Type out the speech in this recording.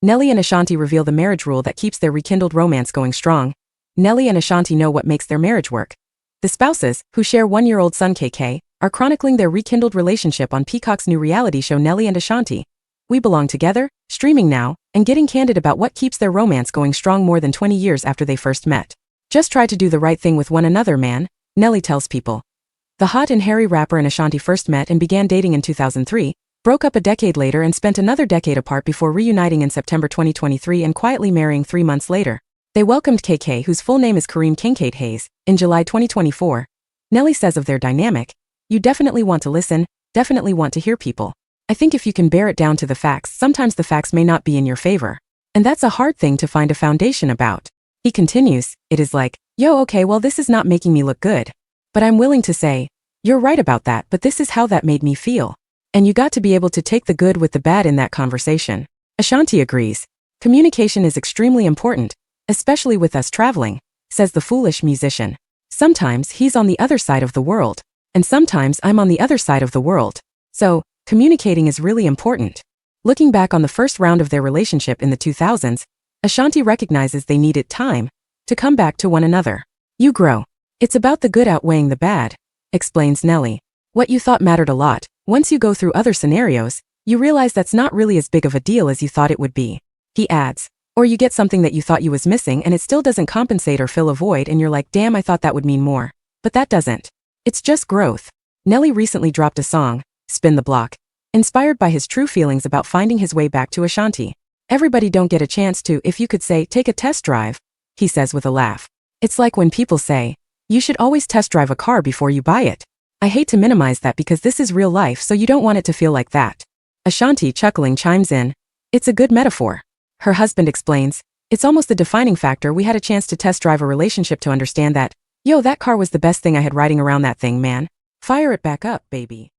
Nelly and Ashanti reveal the marriage rule that keeps their rekindled romance going strong. Nelly and Ashanti know what makes their marriage work. The spouses, who share one-year-old son KK, are chronicling their rekindled relationship on Peacock's new reality show Nelly and Ashanti. We Belong Together, streaming now, and getting candid about what keeps their romance going strong more than 20 years after they first met. Just try to do the right thing with one another, man, Nelly tells People. The hot and hairy rapper and Ashanti first met and began dating in 2003, broke up a decade later and spent another decade apart before reuniting in September 2023 and quietly marrying 3 months later. They welcomed KK, whose full name is Kareem Kincaid Hayes, in July 2024. Nelly says of their dynamic, "You definitely want to listen, definitely want to hear people. I think if you can bear it down to the facts, sometimes the facts may not be in your favor. And that's a hard thing to find a foundation about." He continues, "It is like, yo, okay, well, this is not making me look good. But I'm willing to say, you're right about that, but this is how that made me feel. And you got to be able to take the good with the bad in that conversation." Ashanti agrees. "Communication is extremely important, especially with us traveling," says the foolish musician. "Sometimes he's on the other side of the world, and sometimes I'm on the other side of the world. So, communicating is really important." Looking back on the first round of their relationship in the 2000s, Ashanti recognizes they needed time to come back to one another. "You grow. It's about the good outweighing the bad," explains Nelly. "What you thought mattered a lot, once you go through other scenarios, you realize that's not really as big of a deal as you thought it would be." He adds, "Or you get something that you thought you was missing and it still doesn't compensate or fill a void and you're like, damn, I thought that would mean more. But that doesn't. It's just growth." Nelly recently dropped a song, Spin the Block, inspired by his true feelings about finding his way back to Ashanti. "Everybody don't get a chance to, if you could say, take a test drive," he says with a laugh. "It's like when people say, you should always test drive a car before you buy it. I hate to minimize that because this is real life, so you don't want it to feel like that." Ashanti, chuckling, chimes in, "It's a good metaphor." Her husband explains, "It's almost the defining factor. We had a chance to test drive a relationship to understand that, yo, that car was the best thing I had riding around that thing, man. Fire it back up, baby."